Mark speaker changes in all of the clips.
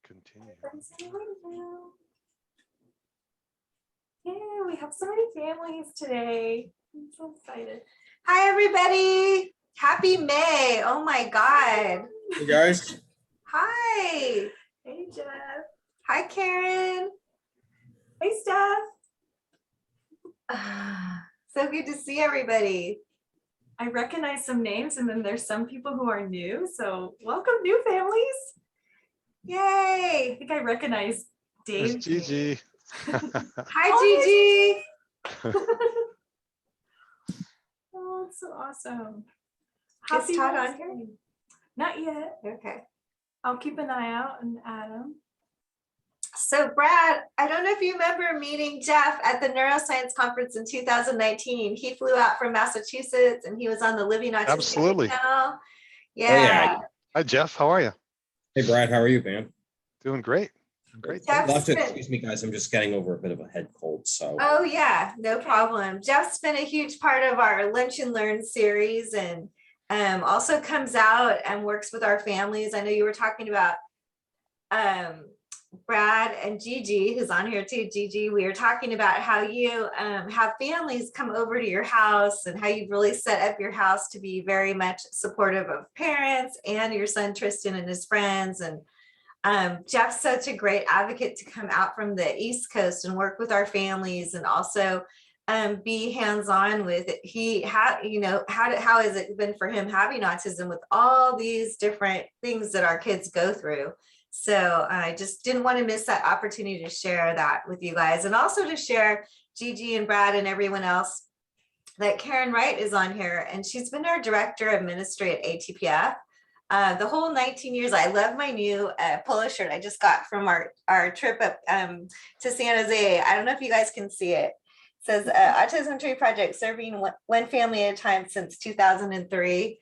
Speaker 1: Continue.
Speaker 2: Yeah, we have so many families today. I'm so excited.
Speaker 3: Hi, everybody. Happy May. Oh my God.
Speaker 4: Hey guys.
Speaker 3: Hi.
Speaker 2: Hey, Jeff.
Speaker 3: Hi, Karen.
Speaker 2: Hey, Steph.
Speaker 3: So good to see everybody.
Speaker 2: I recognize some names, and then there's some people who are new. So welcome, new families.
Speaker 3: Yay.
Speaker 2: I think I recognize Dave.
Speaker 1: There's Gigi.
Speaker 3: Hi, Gigi.
Speaker 2: Oh, it's so awesome.
Speaker 3: Is Todd on
Speaker 2: Wednesday.
Speaker 3: here?
Speaker 2: Not yet.
Speaker 3: Okay.
Speaker 2: I'll keep an eye out and add him.
Speaker 3: So Brad, I don't know if you remember meeting Jeff at the neuroscience conference in 2019. He flew out from Massachusetts and he was on the Living Autism
Speaker 1: Absolutely.
Speaker 3: channel. Yeah.
Speaker 4: Oh, yeah.
Speaker 1: Hi, Jeff. How are you?
Speaker 4: Hey Brad, how are you, man?
Speaker 1: Doing great. Great.
Speaker 3: Jeff's
Speaker 4: You'll have to
Speaker 3: been-
Speaker 4: excuse me, guys. I'm just getting over a bit of a head cold, so.
Speaker 3: Oh yeah, no problem. Jeff's been a huge part of our Lunch and Learn series and also comes out and works with our families. I know you were talking about Brad and Gigi, who's on here too. Gigi, we were talking about how you have families come over to your house and how you've really set up your house to be very much supportive of parents and your son Tristan and his friends. And Jeff's such a great advocate to come out from the East Coast and work with our families and also be hands-on with it. How has it been for him having autism with all these different things that our kids go through? So I just didn't want to miss that opportunity to share that with you guys, and also to share Gigi and Brad and everyone else that Karen Wright is on here, and she's been our director of ministry at ATPF. The whole 19 years. I love my new polo shirt I just got from our trip up to San Jose. I don't know if you guys can see it. It says Autism Tree Project, serving one family at a time since 2003.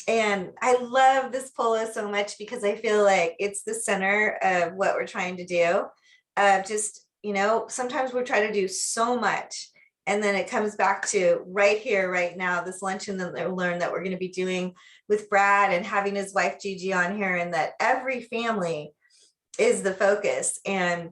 Speaker 3: And I love this polo so much because I feel like it's the center of what we're trying to do. Sometimes we try to do so much, and then it comes back to right here, right now, this lunch and learn that we're going to be doing with Brad and having his wife Gigi on here, and that every family is the focus. And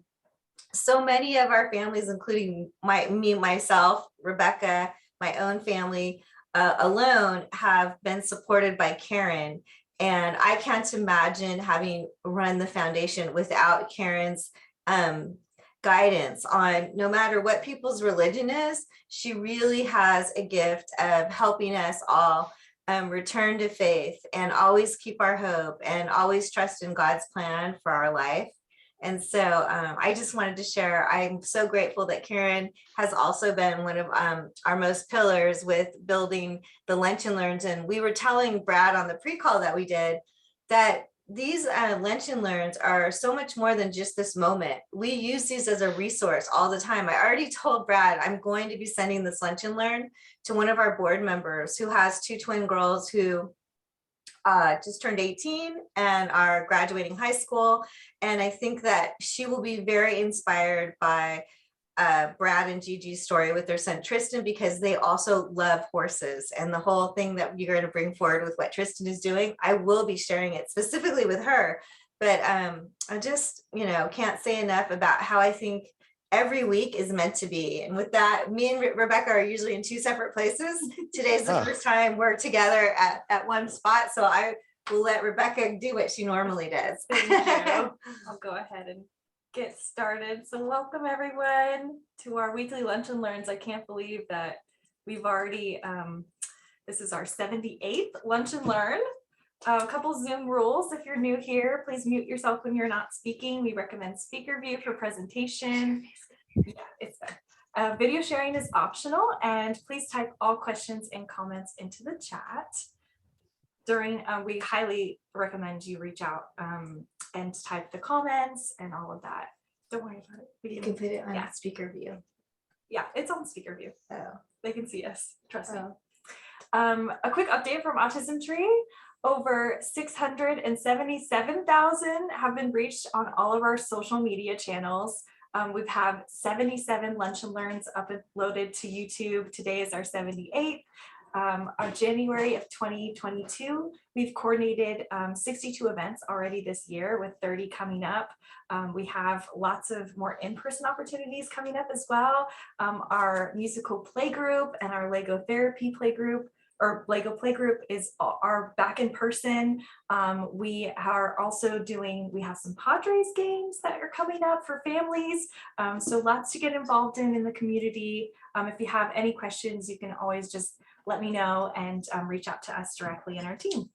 Speaker 3: so many of our families, including myself, Rebecca, my own family alone, have been supported by Karen. And I can't imagine having run the foundation without Karen's guidance on no matter what people's religion is. She really has a gift of helping us all return to faith and always keep our hope and always trust in God's plan for our life. And so I just wanted to share, I'm so grateful that Karen has also been one of our most pillars with building the Lunch and Learns. And we were telling Brad on the pre-call that we did that these Lunch and Learns are so much more than just this moment. We use these as a resource all the time. I already told Brad I'm going to be sending this Lunch and Learn to one of our board members who has two twin girls who just turned 18 and are graduating high school. And I think that she will be very inspired by Brad and Gigi's story with their son Tristan, because they also love horses, and the whole thing that you're going to bring forward with what Tristan is doing, I will be sharing it specifically with her. But I just, can't say enough about how I think every week is meant to be. And with that, me and Rebecca are usually in two separate places. Today's the first time we're together at one spot. So I will let Rebecca do what she normally does.
Speaker 2: Thank you. I'll go ahead and get started. So welcome everyone to our weekly Lunch and Learns. I can't believe that we've already, this is our 78th Lunch and Learn. A couple Zoom rules. If you're new here, please mute yourself when you're not speaking. We recommend speaker view for presentation. Yeah, it's fun. Video sharing is optional, and please type all questions and comments into the chat. We highly recommend you reach out and type the comments and all of that. Don't worry about it.
Speaker 3: You can put it on speaker view.
Speaker 2: Yeah, it's on speaker view.
Speaker 3: Oh.
Speaker 2: They can see us. Trust me. A quick update from Autism Tree. Over 677,000 have been reached on all of our social media channels. We've had 77 Lunch and Learns uploaded to YouTube. Today is our 78th. Our January of 2022, we've coordinated 62 events already this year with 30 coming up. We have lots of more in-person opportunities coming up as well. Our musical play group and our Lego therapy play group or Lego play group are back in person. We are also we have some Padres games that are coming up for families. So lots to get involved in the community. If you have any questions, you can always just let me know and reach out to us directly in our team.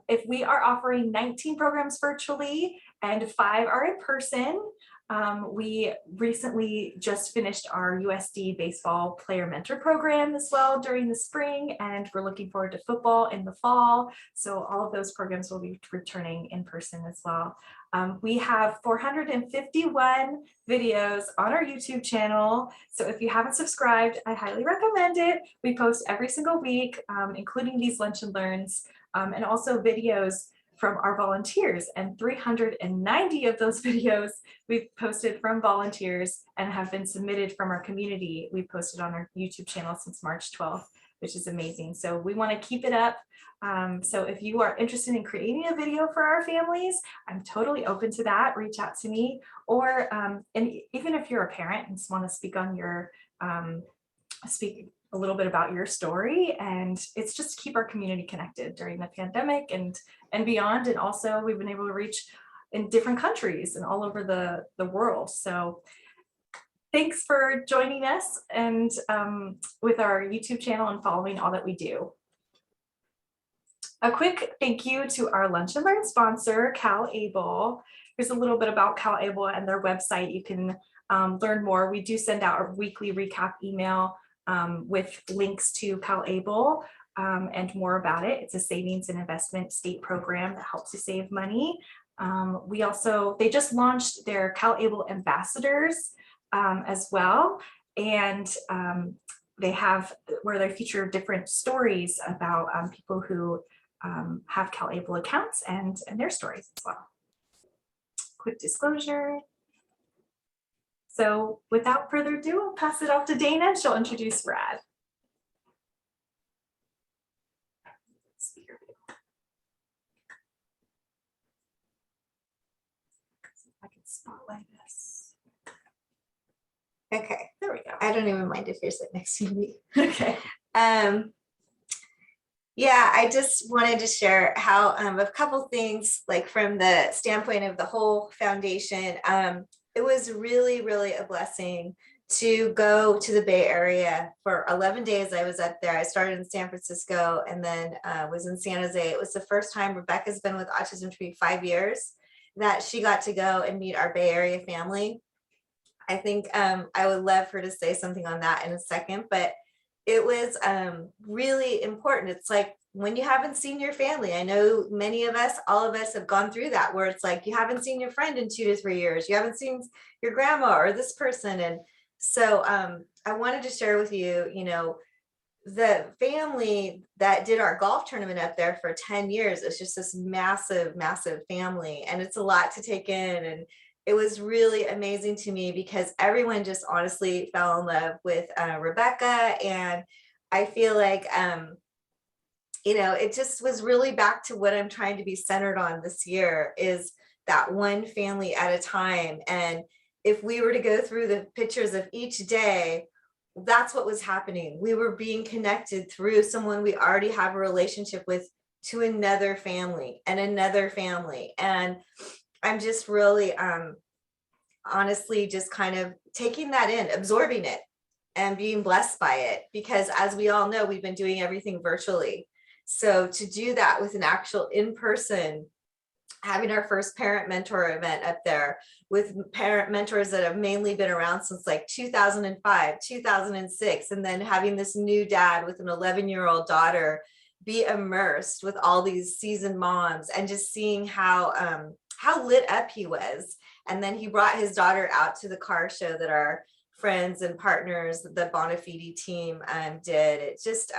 Speaker 2: If we are offering 19 programs virtually and 5 are in person, we recently just finished our USD baseball player mentor program as well during the spring, and we're looking forward to football in the fall. So all of those programs will be returning in person as well. We have 451 videos on our YouTube channel. So if you haven't subscribed, I highly recommend it. We post every single week, including these lunch and learns, and also videos from our volunteers, and 390 of those videos we've posted from volunteers and have been submitted from our community. We've posted on our YouTube channel since March 12th, which is amazing. So we want to keep it up. So if you are interested in creating a video for our families, I'm totally open to that. Reach out to me, or and even if you're a parent and just want to speak on your speak a little bit about your story, and it's just to keep our community connected during the pandemic and beyond. And also we've been able to reach in different countries and all over the world. So thanks for joining us and with our YouTube channel and following all that we do. A quick thank you to our Lunch and Learn sponsor, CalAble. Here's a little bit about CalAble and their website. You can learn more. We do send out a weekly recap email with links to CalAble and more about it. It's a savings and investment state program that helps you save money. They just launched their CalAble ambassadors as well. And they have where they feature different stories about people who have CalAble accounts and their stories as well. Quick disclosure. So without further ado, I'll pass it off to Dana and she'll introduce Brad. I can spotlight this.
Speaker 3: Okay,
Speaker 2: There we go.
Speaker 3: I don't even mind if you're sitting next to me.
Speaker 2: Okay.
Speaker 3: Yeah, I just wanted to share how a couple things, like from the standpoint of the whole foundation. It was really, really a blessing to go to the Bay Area for 11 days. I was up there. I started in San Francisco and then was in San Jose. It was the first time. Rebecca's been with Autism Tree 5 years that she got to go and meet our Bay Area family. I think I would love her to say something on that in a second, but it was really important. It's like when you haven't seen your family, I know many of us, all of us have gone through that, where it's like you haven't seen your friend in 2 to 3 years, you haven't seen your grandma or this person. And so I wanted to share with you, the family that did our golf tournament up there for 10 years. It's just this massive, massive family. And it's a lot to take in. And it was really amazing to me because everyone just honestly fell in love with Rebecca. And I feel like, it just was really back to what I'm trying to be centered on this year, is that one family at a time. And if we were to go through the pictures of each day, that's what was happening. We were being connected through someone we already have a relationship with to another family and another family. And I'm just really, honestly, just kind of taking that in, absorbing it and being blessed by it, because as we all know, we've been doing everything virtually. So to do that with an actual in-person, having our first parent mentor event up there with parent mentors that have mainly been around since like 2005, 2006, and then having this new dad with an 11-year-old daughter be immersed with all these seasoned moms, and just seeing how lit up he was. And then he brought his daughter out to the car show that our friends and partners, the Bonafide team did. It just,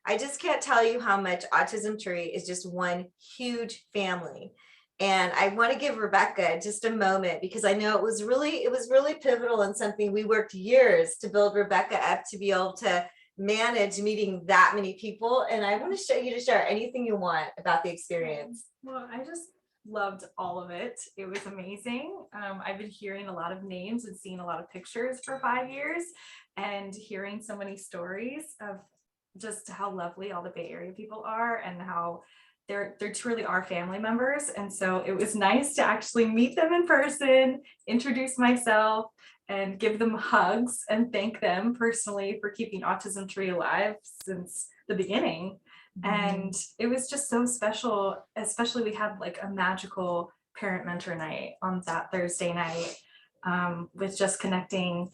Speaker 3: I just can't tell you how much Autism Tree is just one huge family. And I want to give Rebecca just a moment, because I know it was really pivotal and something we worked years to build Rebecca up to be able to manage meeting that many people. And I want to show you to share anything you want about the experience.
Speaker 2: Well, I just loved all of it. It was amazing. I've been hearing a lot of names and seeing a lot of pictures for 5 years and hearing so many stories of just how lovely all the Bay Area people are and how they're truly our family members. And so it was nice to actually meet them in person, introduce myself, and give them hugs and thank them personally for keeping Autism Tree alive since the beginning. And it was just so special, especially we had like a magical parent mentor night on that Thursday night, with just connecting,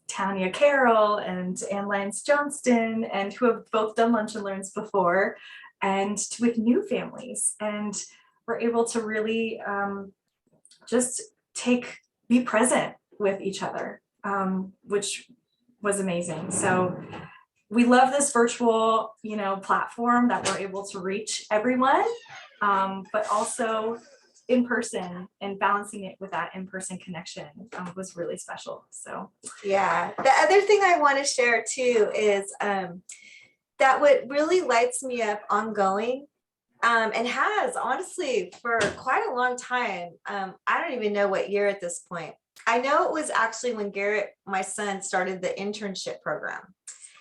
Speaker 2: Tanya Carroll and Ann Lyons Johnston, and who have both done Lunch and Learns before, and with new families. And we're able to really just be present with each other, which was amazing. So we love this virtual, platform that we're able to reach everyone, but also in person, and balancing it with that in-person connection was really special. So
Speaker 3: Yeah. The other thing I want to share too is that what really lights me up ongoing, and has honestly for quite a long time. I don't even know what year at this point. I know it was actually when Garrett, my son, started the internship program.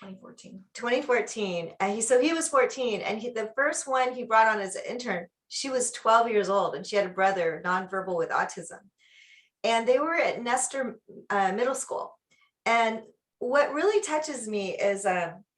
Speaker 3: 2014. And he was 14, and the first one he brought on as an intern, she was 12 years old, and she had a brother nonverbal with autism, and they were at Nestor Middle School. And what really touches me is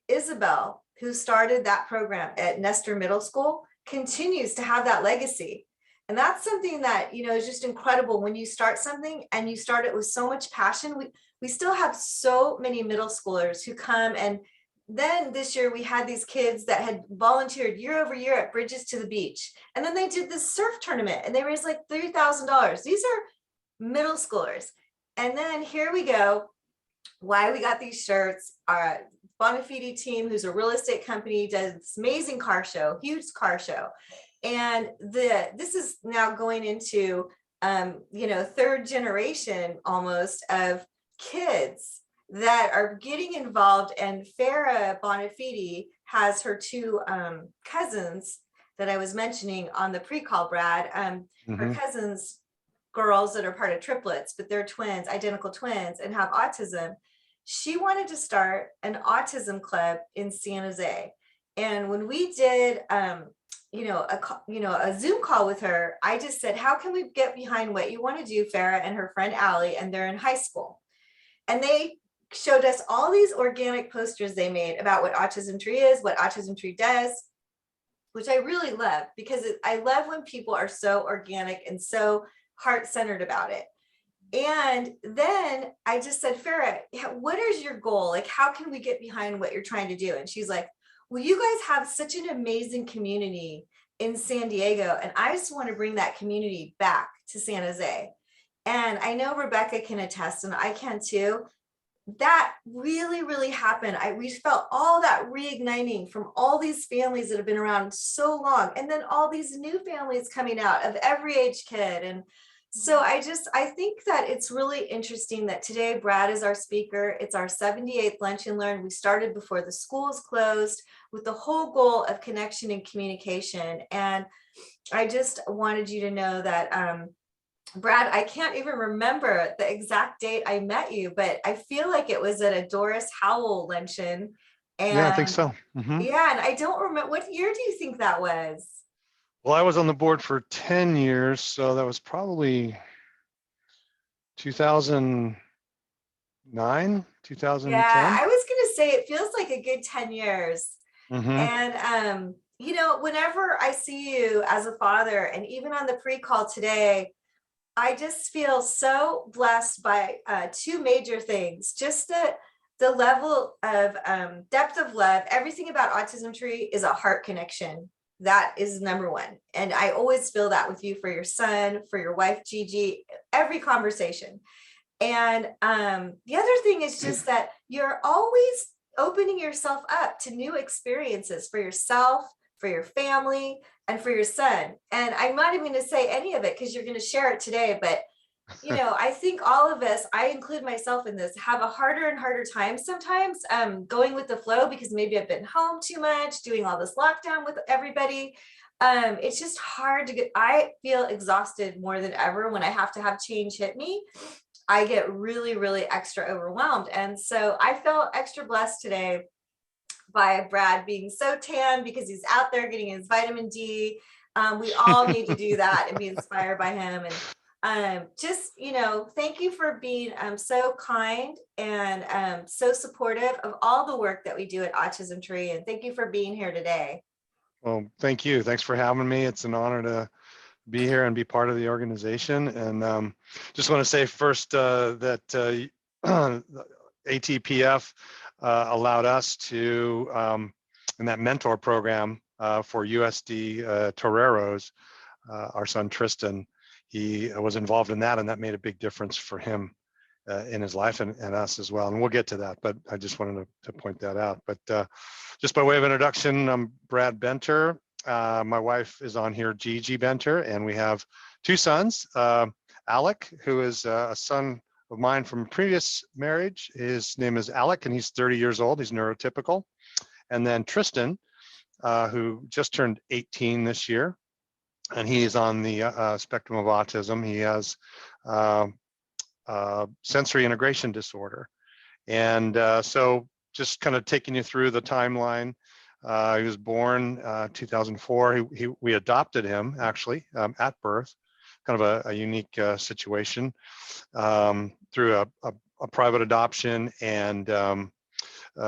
Speaker 3: Isabel, who started that program at Nestor Middle School, continues to have that legacy. And that's something that, is just incredible when you start something and you start it with so much passion. We still have so many middle schoolers who come, and then this year we had these kids that had volunteered year over year at Bridges to the Beach. And then they did this surf tournament and they raised like $3,000. These are middle schoolers. And then here we go. Why we got these shirts, our Bonafide team, who's a real estate company, does this amazing car show, huge car show. And this is now going into, third generation almost of kids that are getting involved. And Farah Bonafide has her two cousins that I was mentioning on the pre-call, Brad. Her cousins, girls that are part of triplets, but they're twins, identical twins, and have autism. She wanted to start an autism club in San Jose. And when we did, a Zoom call with her, I just said, how can we get behind what you want to do, Farah and her friend Allie, and they're in high school. And they showed us all these organic posters they made about what Autism Tree is, what Autism Tree does, which I really love, because I love when people are so organic and so heart-centered about it. And then I just said, Farah, what is your goal? Like, how can we get behind what you're trying to do? And she's like, well, you guys have such an amazing community in San Diego, and I just want to bring that community back to San Jose. And I know Rebecca can attest, and I can too. That really, really happened. We felt all that reigniting from all these families that have been around so long, and then all these new families coming out of every age kid. And so I think that it's really interesting that today Brad is our speaker. It's our 78th Lunch and Learn. We started before the schools closed with the whole goal of connection and communication. And I just wanted you to know that, Brad, I can't even remember the exact date I met you, but I feel like it was at a Doris Howell luncheon. And
Speaker 1: Yeah, I think so.
Speaker 3: yeah, and I don't remember, what year do you think that was?
Speaker 1: Well, I was on the board for 10 years, so that was probably 2009, 2010.
Speaker 3: Yeah, I was going to say it feels like a good 10 years.
Speaker 1: Mhm.
Speaker 3: And, whenever I see you as a father, and even on the pre-call today, I just feel so blessed by two major things. Just the level of depth of love. Everything about Autism Tree is a heart connection. That is number one. And I always feel that with you, for your son, for your wife, Gigi, every conversation. And the other thing is just that you're always opening yourself up to new experiences for yourself, for your family, and for your son. And I'm not even going to say any of it because you're going to share it today, but I think all of us, I include myself in this, have a harder and harder time sometimes going with the flow because maybe I've been home too much, doing all this lockdown with everybody. It's just hard to get, I feel exhausted more than ever when I have to have change hit me. I get really, really extra overwhelmed. And so I felt extra blessed today by Brad being so tan because he's out there getting his vitamin D. We all need to do that and be inspired by him. And just, thank you for being so kind and so supportive of all the work that we do at Autism Tree. And thank you for being here today.
Speaker 1: Well, thank you. Thanks for having me. It's an honor to be here and be part of the organization. And just want to say first that ATPF allowed us to, in that mentor program for USD Toreros, our son Tristan, he was involved in that, and that made a big difference for him in his life and us as well. And we'll get to that, but I just wanted to point that out. But just by way of introduction, I'm Brad Benter. My wife is on here, Gigi Benter, and we have two sons. Alec, who is a son of mine from a previous marriage. His name is Alec, and he's 30 years old. He's neurotypical. And then Tristan, who just turned 18 this year, and he is on the spectrum of autism. He has sensory integration disorder. And so just kind of taking you through the timeline. He was born 2004. We adopted him actually at birth, kind of a unique situation through a private adoption and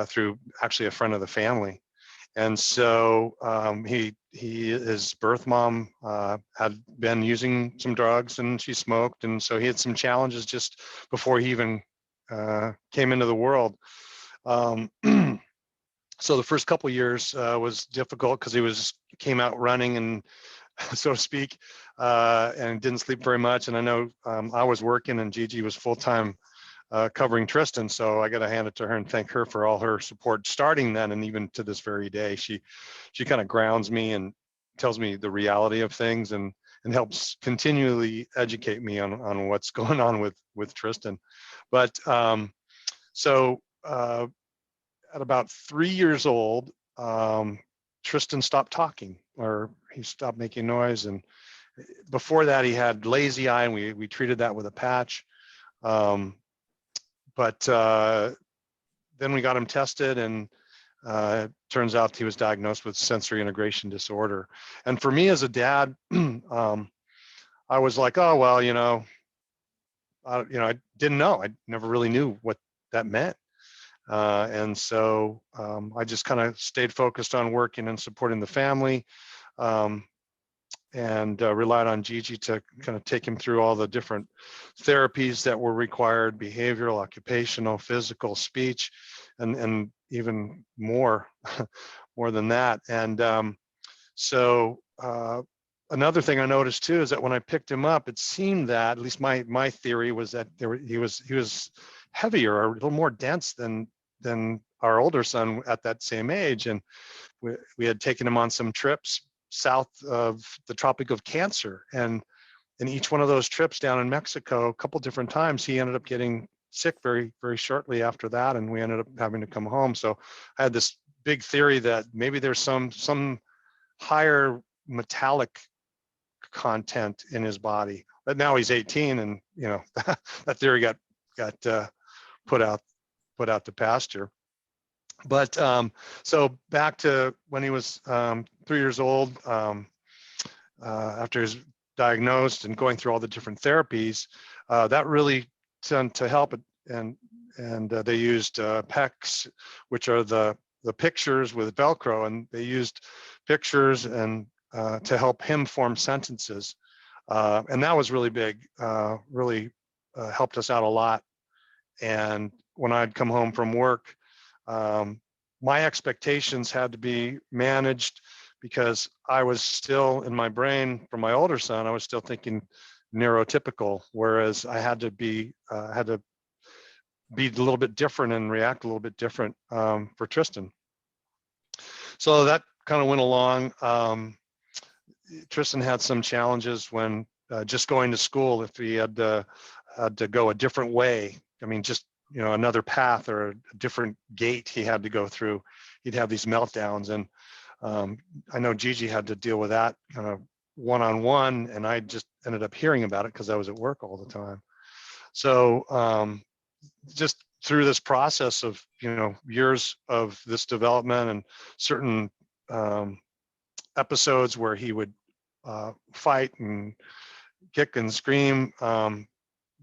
Speaker 1: through actually a friend of the family. And so his birth mom had been using some drugs and she smoked. And so he had some challenges just before he even came into the world. So the first couple of years was difficult because he came out running and so to speak, and didn't sleep very much. And I know I was working and Gigi was full-time covering Tristan. So I got to hand it to her and thank her for all her support starting then. And even to this very day, she kind of grounds me and tells me the reality of things and helps continually educate me on what's going on with Tristan. But so at about 3 years old, Tristan stopped talking, or he stopped making noise. And before that, he had lazy eye, and we treated that with a patch. But then we got him tested, and turns out he was diagnosed with sensory integration disorder. And for me as a dad, I was like, oh well, I didn't know. I never really knew what that meant. And so I just kind of stayed focused on working and supporting the family, and relied on Gigi to kind of take him through all the different therapies that were required: behavioral, occupational, physical, speech, and even more than that. And so another thing I noticed too is that when I picked him up, it seemed that, at least my theory was that he was heavier, or a little more dense than our older son at that same age. And we had taken him on some trips south of the Tropic of Cancer, and in each one of those trips down in Mexico, a couple different times, he ended up getting sick very, very shortly after that, and we ended up having to come home. So I had this big theory that maybe there's some higher metallic content in his body. But now he's 18, and that theory got put out to pasture. But so back to when he was 3 years old, after his diagnosed and going through all the different therapies, that really tend to help it. And they used PECs, which are the pictures with Velcro, and they used pictures and to help him form sentences. And that was really big, really helped us out a lot. And when I'd come home from work, my expectations had to be managed because I was still in my brain from my older son, I was still thinking neurotypical, whereas I had to be a little bit different and react a little bit different for Tristan. So that kind of went along. Tristan had some challenges when just going to school, if he had to go a different way, I mean, just, another path or a different gate he had to go through, he'd have these meltdowns. And I know Gigi had to deal with that kind of one-on-one, and I just ended up hearing about it because I was at work all the time. So just through this process of, years of this development and certain episodes where he would fight and kick and scream,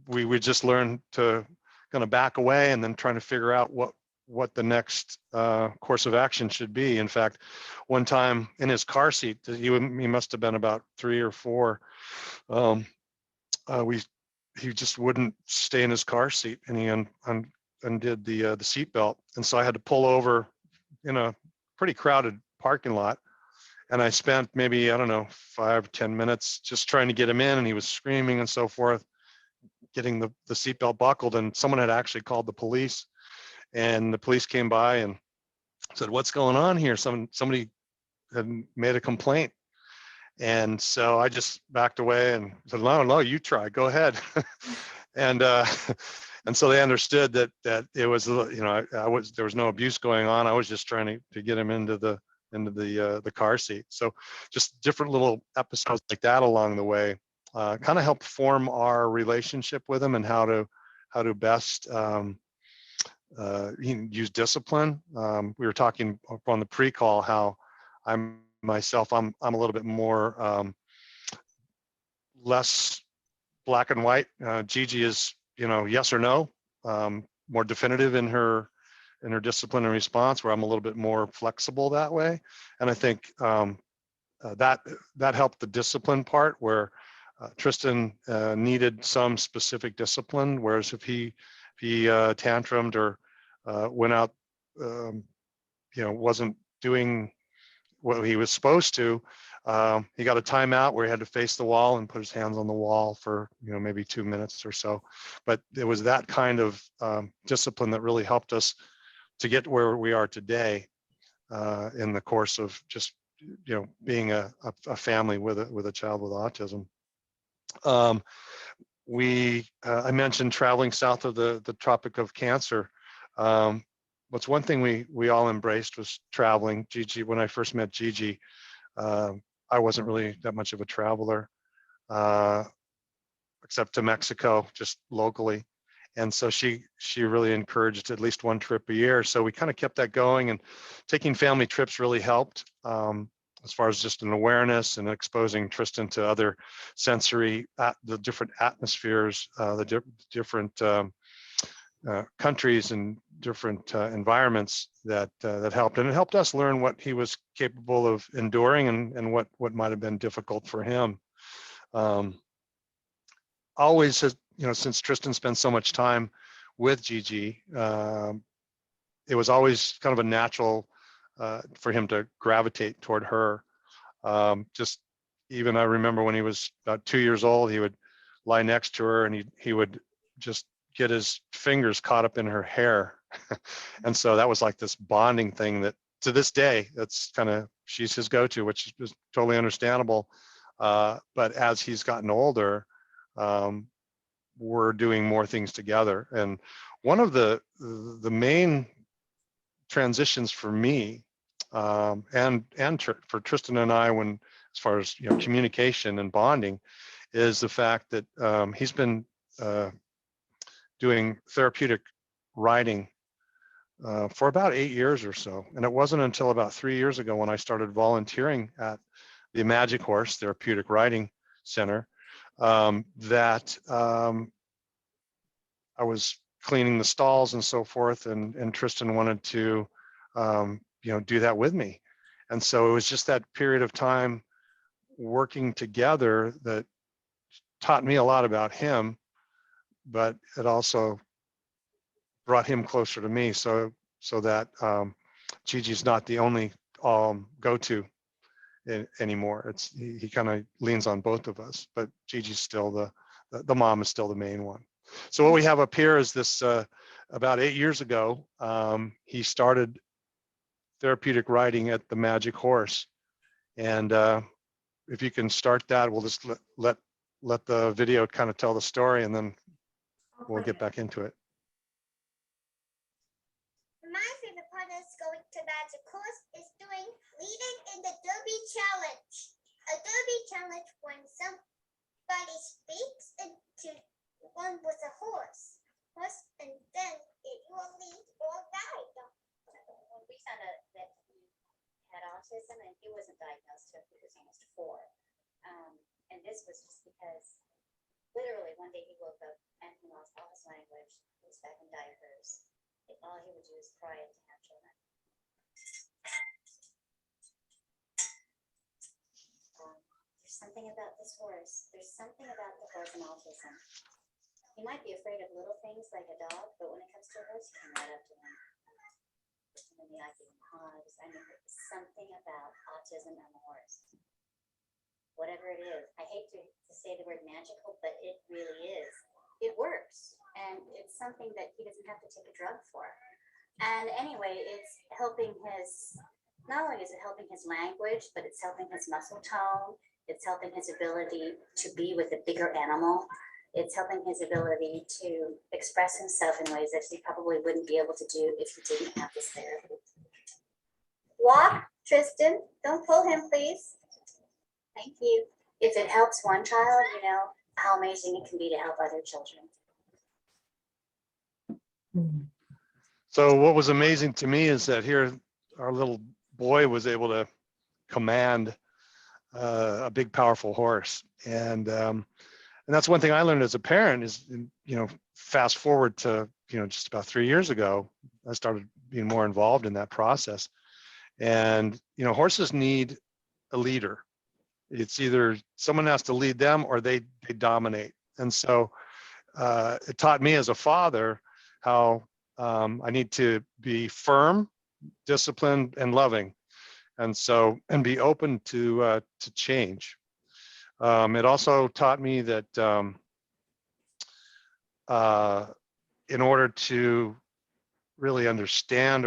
Speaker 1: we would just learn to kind of back away and then trying to figure out what the next course of action should be. In fact, one time in his car seat, he must have been about 3 or 4. He just wouldn't stay in his car seat, and he undid the seat belt, and so I had to pull over in a pretty crowded parking lot, and I spent maybe, I don't know, 5-10 minutes just trying to get him in, and he was screaming and so forth, getting the seatbelt buckled, and someone had actually called the police, and the police came by and said, "What's going on here? Somebody had made a complaint." And so I just backed away and said, "No, you try, go ahead." and and so they understood that it was, there was no abuse going on. I was just trying to get him into the car seat. So just different little episodes like that along the way kind of helped form our relationship with him and how to best use discipline. We were talking on the pre-call how I'm a little bit more less black and white. Gigi is, yes or no, more definitive in her discipline and response, where I'm a little bit more flexible that way. And I think that helped the discipline part, where Tristan needed some specific discipline, whereas if he tantrumed or went out, wasn't doing what he was supposed to, he got a timeout where he had to face the wall and put his hands on the wall for maybe 2 minutes or so. But it was that kind of discipline that really helped us to get where we are today in the course of just being a family with a child with autism. I mentioned traveling south of the Tropic of Cancer. What's one thing we all embraced was traveling. Gigi, when I first met Gigi, I wasn't really that much of a traveler, except to Mexico, just locally. And so she really encouraged at least one trip a year. So we kind of kept that going, and taking family trips really helped as far as just an awareness and exposing Tristan to other sensory, the different atmospheres, the different countries and different environments that helped. And it helped us learn what he was capable of enduring and what might have been difficult for him. Always has, since Tristan spent so much time with Gigi, it was always kind of a natural for him to gravitate toward her. Just even I remember when he was about 2 years old, he would lie next to her and he would just get his fingers caught up in her hair. And so that was like this bonding thing that to this day, that's kind of, she's his go-to, which is totally understandable. But as he's gotten older, we're doing more things together. And one of the main transitions for me and for Tristan and I, when as far as communication and bonding, is the fact that he's been doing therapeutic writing for about 8 years or so. And it wasn't until about 3 years ago when I started volunteering at the Magic Horse Therapeutic Writing Center that I was cleaning the stalls and so forth, and Tristan wanted to do that with me. And so it was just that period of time working together that taught me a lot about him, but it also brought him closer to me, so that Gigi's not the only go-to anymore. It's he kind of leans on both of us, but Gigi's still the mom is still the main one. So what we have up here is this about 8 years ago, he started therapeutic writing at the Magic Horse. And if you can start that, we'll just let let the video kind of tell the story, and then we'll get back into it.
Speaker 5: My favorite part is going to magic course is doing leading in the Derby Challenge. A Derby Challenge when somebody speaks into one with a horse, and then it will lead or guide them.
Speaker 6: When we found out that he had autism, and he wasn't diagnosed till he was almost 4. And this was just because literally one day he woke up and he lost all his language. He was back in diapers. All he would do is cry and have children. There's something about this horse. There's something about the horse and autism. He might be afraid of little things like a dog, but when it comes to a horse, you can ride up to him. Look him in the eye, give him hugs. I mean, there's something about autism and the horse. Whatever it is, I hate to say the word magical, but it really is. It works, and it's something that he doesn't have to take a drug for. And anyway, it's helping his, not only is it helping his language, but it's helping his muscle tone. It's helping his ability to be with a bigger animal. It's helping his ability to express himself in ways that he probably wouldn't be able to do if he didn't have this therapy. Walk, Tristan. Don't pull him, please. Thank you. If it helps one child, you know how amazing it can be to help other children.
Speaker 1: So what was amazing to me is that here our little boy was able to command a big, powerful horse. And that's one thing I learned as a parent is, you know, fast forward to, you know, just about 3 years ago, I started being more involved in that process. And, you know, horses need a leader. It's either someone has to lead them or they dominate. And so it taught me as a father how I need to be firm, disciplined, and loving. And so, and be open to change. It also taught me that in order to really understand,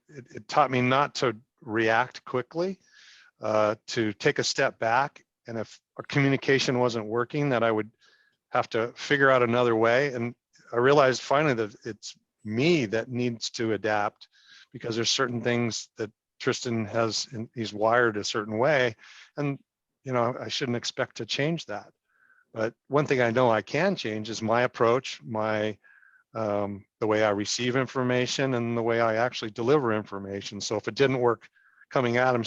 Speaker 1: it taught me not to react quickly, to take a step back. And if our communication wasn't working, that I would have to figure out another way. And I realized finally that it's me that needs to adapt, because there's certain things that Tristan has, and he's wired a certain way. And, you know, I shouldn't expect to change that. But one thing I know I can change is my approach, the way I receive information and the way I actually deliver information. So if it didn't work coming at him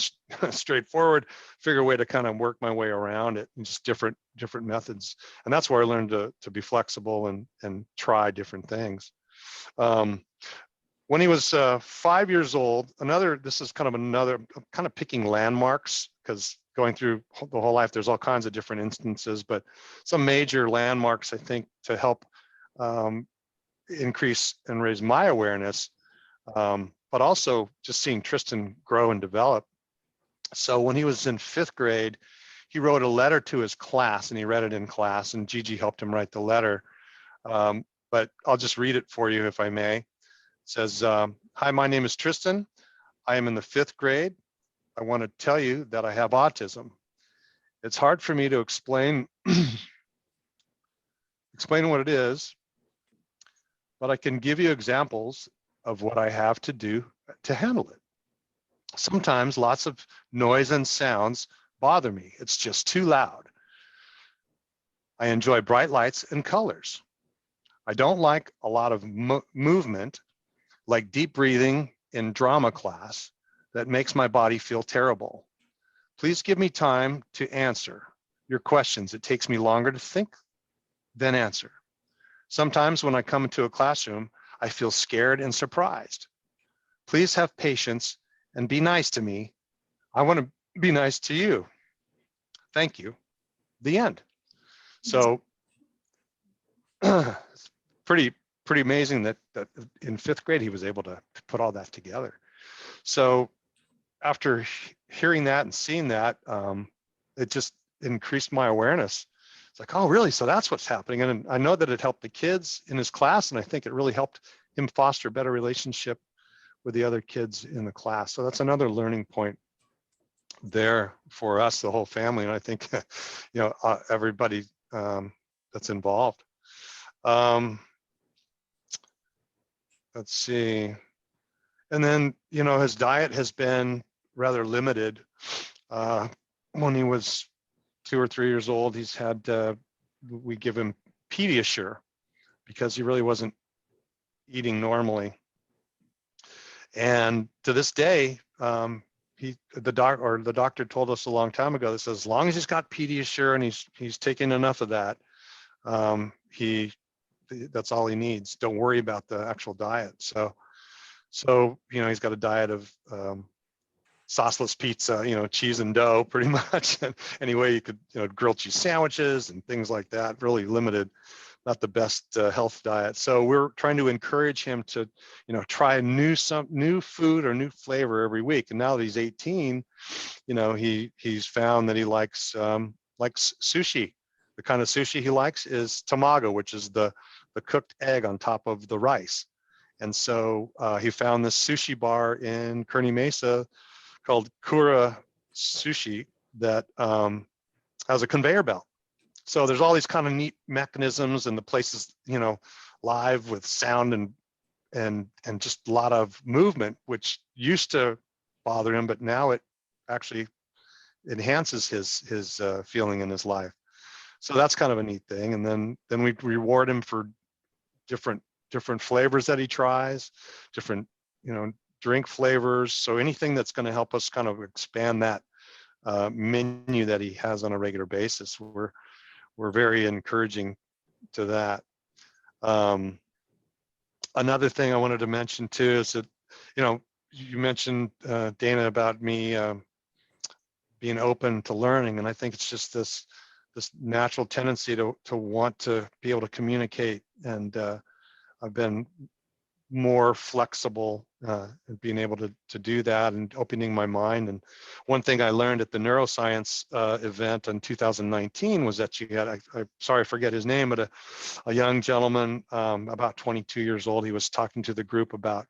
Speaker 1: straightforward, figure a way to kind of work my way around it, and just different methods. And that's where I learned to be flexible and try different things. When he was 5 years old, this is kind of picking landmarks, because going through the whole life, there's all kinds of different instances, but some major landmarks, I think, to help increase and raise my awareness, but also just seeing Tristan grow and develop. So when he was in 5th grade, he wrote a letter to his class, and he read it in class, and Gigi helped him write the letter. But I'll just read it for you, if I may. It says, "Hi, my name is Tristan. I am in the 5th grade. I want to tell you that I have autism. It's hard for me to explain what it is, but I can give you examples of what I have to do to handle it. Sometimes lots of noise and sounds bother me. It's just too loud. I enjoy bright lights and colors. I don't like a lot of movement, like deep breathing in drama class, that makes my body feel terrible. Please give me time to answer your questions. It takes me longer to think than answer. Sometimes when I come into a classroom, I feel scared and surprised. Please have patience and be nice to me. I want to be nice to you. Thank you." The end. So pretty amazing that in 5th grade he was able to put all that together. So after hearing that and seeing that, it just increased my awareness. It's like, oh, really? So that's what's happening. And I know that it helped the kids in his class, and I think it really helped him foster a better relationship with the other kids in the class. So that's another learning point there for us, the whole family, and I think everybody that's involved. Let's see. And then, his diet has been rather limited. When he was 2 or 3 years old, he's had, we give him Pediasure because he really wasn't eating normally. And to this day, the doctor told us a long time ago that says, as long as he's got Pediasure and he's taking enough of that, that's all he needs. Don't worry about the actual diet. So he's got a diet of sauceless pizza, cheese and dough, pretty much. And anyway, you could, grilled cheese sandwiches and things like that. Really limited, not the best health diet. So we're trying to encourage him to, try some new food or new flavor every week. And now that he's 18, he's found that he likes sushi. The kind of sushi he likes is tamago, which is the cooked egg on top of the rice. And so he found this sushi bar in Kearney Mesa called Kura Sushi that has a conveyor belt. So there's all these kind of neat mechanisms, and the place is, live with sound and just a lot of movement, which used to bother him, but now it actually enhances his feeling in his life. So that's kind of a neat thing. And then we reward him for different flavors that he tries, different, drink flavors. So anything that's going to help us kind of expand that menu that he has on a regular basis, we're very encouraging to that. Another thing I wanted to mention too is that, you mentioned, Dana, about me being open to learning. And I think it's just this natural tendency to want to be able to communicate. And I've been more flexible in being able to do that and opening my mind. And one thing I learned at the neuroscience event in 2019 was that you had, I'm sorry, I forget his name, but a young gentleman, about 22 years old, he was talking to the group about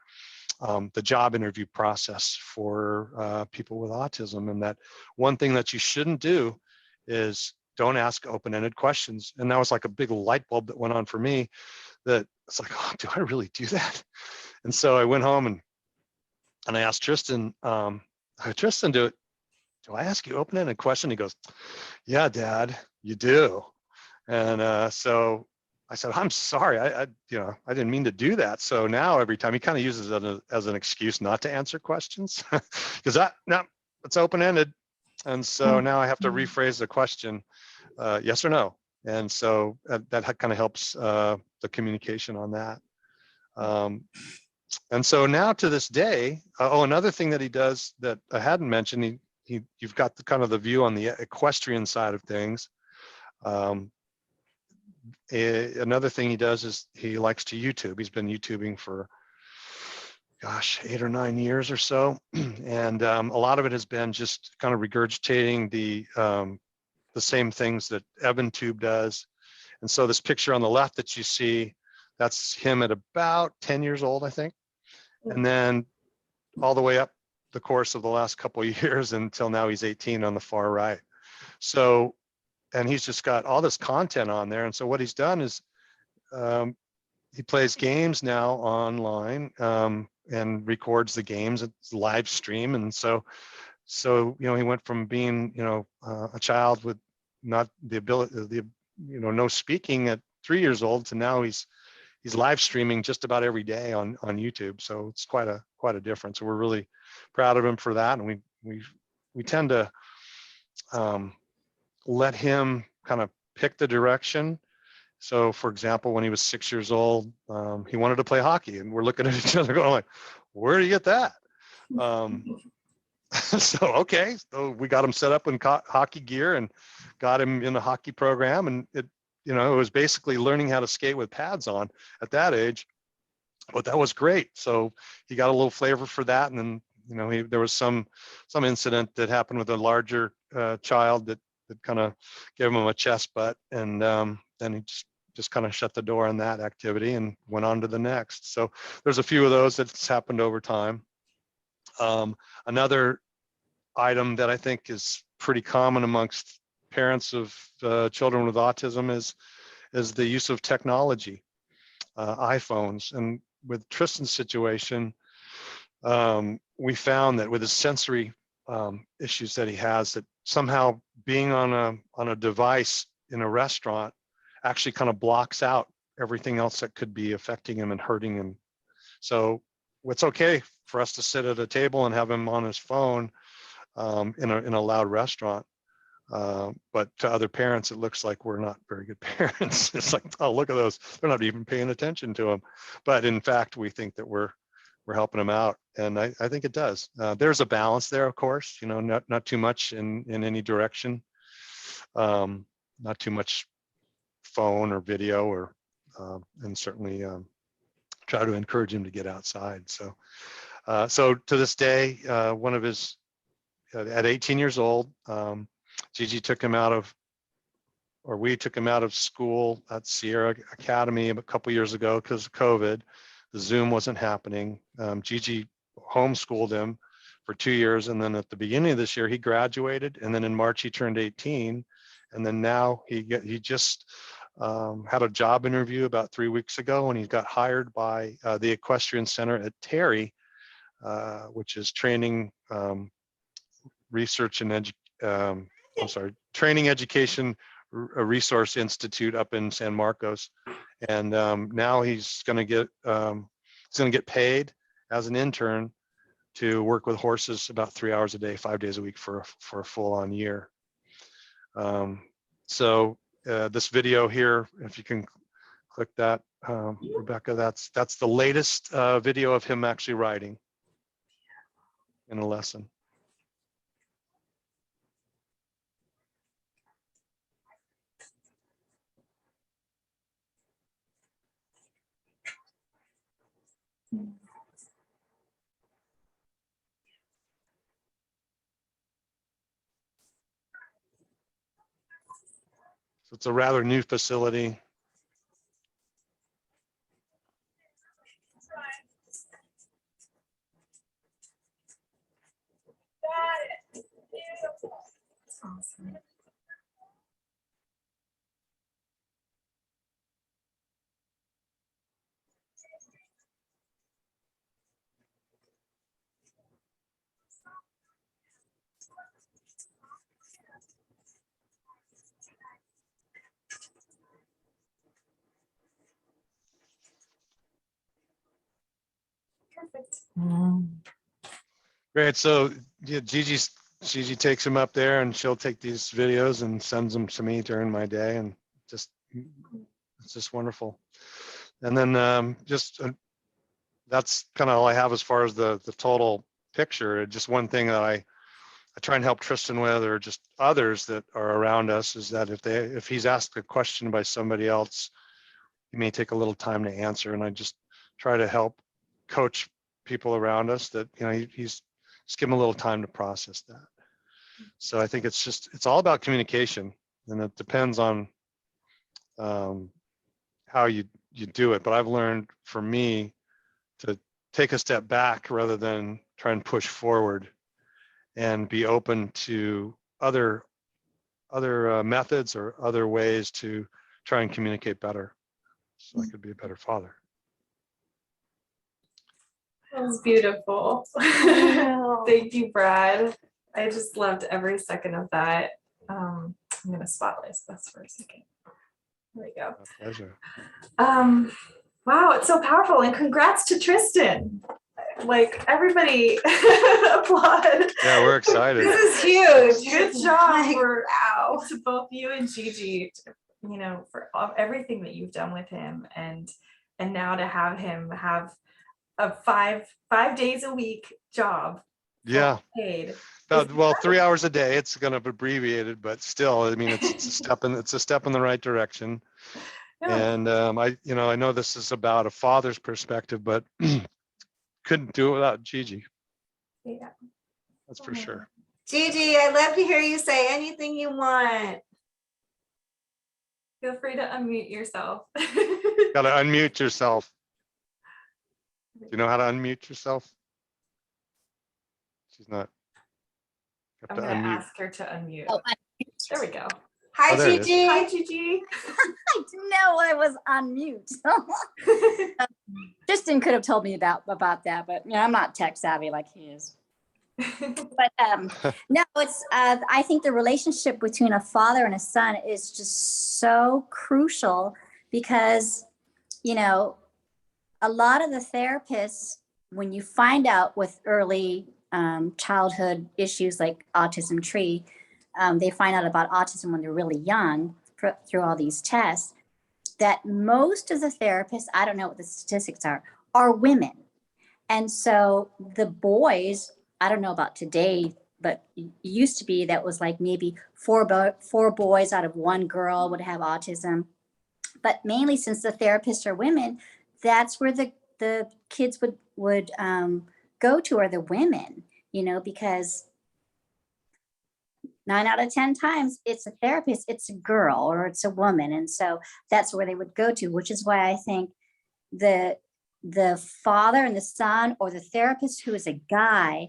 Speaker 1: the job interview process for people with autism. And that one thing that you shouldn't do is don't ask open-ended questions. And that was like a big light bulb that went on for me, that it's like, oh, do I really do that? And so I went home and I asked Tristan, Tristan, do I ask you open-ended question? He goes, yeah, Dad, you do. And so I said, I'm sorry, I didn't mean to do that. So now every time he kind of uses it as an excuse not to answer questions, because no, it's open-ended. And so now I have to rephrase the question, yes or no. And so that kind of helps the communication on that. And so now to this day, another thing that he does that I hadn't mentioned, you've got the kind of the view on the equestrian side of things. Another thing he does is he likes to YouTube. He's been YouTubing for, 8 or 9 years or so. And a lot of it has been just kind of regurgitating the same things that EvanTube does. And so this picture on the left that you see, that's him at about 10 years old, I think. And then all the way up the course of the last couple of years until now he's 18 on the far right. So, and he's just got all this content on there. And so what he's done is he plays games now online and records the games. It's live stream. And so he went from being, a child with not the ability, no speaking at 3 years old to now he's live streaming just about every day on YouTube. So it's quite a difference. So we're really proud of him for that. And we tend to let him kind of pick the direction. So for example, when he was 6 years old, he wanted to play hockey, and we're looking at each other going like, where do you get that? So, okay, so we got him set up in hockey gear and got him in the hockey program. And it was basically learning how to skate with pads on at that age, but that was great. So he got a little flavor for that. And then, there was some incident that happened with a larger child that kind of gave him a chest butt. And then he just kind of shut the door on that activity and went on to the next. So there's a few of those that's happened over time. Another item that I think is pretty common amongst parents of children with autism is the use of technology, iPhones. And with Tristan's situation, we found that with his sensory issues that he has, that somehow being on a device in a restaurant actually kind of blocks out everything else that could be affecting him and hurting him. So it's okay for us to sit at a table and have him on his phone in a loud restaurant. But to other parents, it looks like we're not very good parents. It's like, oh, look at those. They're not even paying attention to him. But in fact, we think that we're helping him out. And I think it does. There's a balance there, of course, not too much in any direction. Not too much phone or video or, and certainly try to encourage him to get outside. So, so to this day, one of his, at 18 years old, Gigi took him out of, or we took him out of school at Sierra Academy a couple years ago because of COVID. The Zoom wasn't happening. Gigi homeschooled him for 2 years. And then at the beginning of this year, he graduated. And then in March, he turned 18. And then now he just had a job interview about 3 weeks ago, and he got hired by the Equestrian Center at Terry, which is training, research and training education resource institute up in San Marcos. And now he's going to get paid as an intern to work with horses about 3 hours a day, 5 days a week for a full-on year. So this video here, if you can click that, Rebecca, that's the latest video of him actually riding in a lesson. So it's a rather new facility.
Speaker 2: Awesome. Perfect.
Speaker 1: Great. So yeah, Gigi takes him up there, and she'll take these videos and sends them to me during my day, and it's just wonderful. And then that's kind of all I have as far as the total picture. Just one thing that I try and help Tristan with, or just others that are around us, is that if he's asked a question by somebody else, he may take a little time to answer, and I just try to help coach people around us that he's just give him a little time to process that. So I think it's all about communication, and it depends on how you do it. But I've learned, for me, to take a step back rather than try and push forward, and be open to other methods or other ways to try and communicate better, so I could be a better father.
Speaker 2: That was beautiful. Thank you, Brad. I just loved every second of that. I'm going to spotlight this for a second. There we go.
Speaker 1: My pleasure.
Speaker 2: Wow, it's so powerful. And congrats to Tristan. Like, everybody applaud.
Speaker 1: Yeah, we're excited.
Speaker 2: This is huge. Good job
Speaker 3: Like,
Speaker 2: for
Speaker 3: wow.
Speaker 2: to both you and Gigi, for everything that you've done with him, and now to have him have a five days a week job.
Speaker 1: Yeah.
Speaker 2: Paid.
Speaker 1: Well, 3 hours a day. It's kind of abbreviated, but still, I mean, it's a step in the right direction.
Speaker 2: Yeah.
Speaker 1: And I know this is about a father's perspective, but couldn't do it without Gigi.
Speaker 2: Yeah.
Speaker 1: That's for sure.
Speaker 3: Gigi, I'd love to hear you say anything you want.
Speaker 2: Feel free to unmute yourself.
Speaker 1: Got to unmute yourself. Do you know how to unmute yourself? She's not. Have
Speaker 2: I'm
Speaker 1: to
Speaker 2: gonna
Speaker 1: unmute.
Speaker 2: ask her to unmute.
Speaker 7: Oh,
Speaker 2: There we go.
Speaker 3: Hi,
Speaker 1: Oh, there it is.
Speaker 3: Gigi.
Speaker 2: Hi, Gigi.
Speaker 7: I didn't know I was on mute. Tristan could have told me about that, but I'm not tech savvy like he is. But no, it's I think the relationship between a father and a son is just so crucial because, a lot of the therapists, when you find out with early childhood issues like Autism Tree, they find out about autism when they're really young through all these tests, that most of the therapists, I don't know what the statistics are women. And so the boys, I don't know about today, but it used to be that was like maybe four boys out of one girl would have autism. But mainly since the therapists are women, that's where the kids would go to, are the women, because 9 out of 10 times it's a therapist, it's a girl or it's a woman. And so that's where they would go to, which is why I think the father and the son, or the therapist who is a guy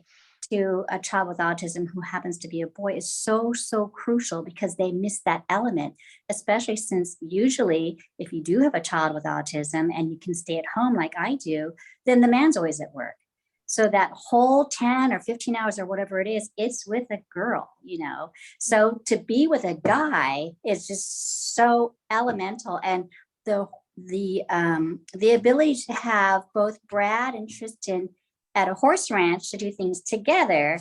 Speaker 7: to a child with autism who happens to be a boy, is so crucial, because they miss that element, especially since usually if you do have a child with autism and you can stay at home like I do, then the man's always at work. So that whole 10 or 15 hours or whatever it is, it's with a girl, So to be with a guy is just so elemental. And the ability to have both Brad and Tristan at a horse ranch to do things together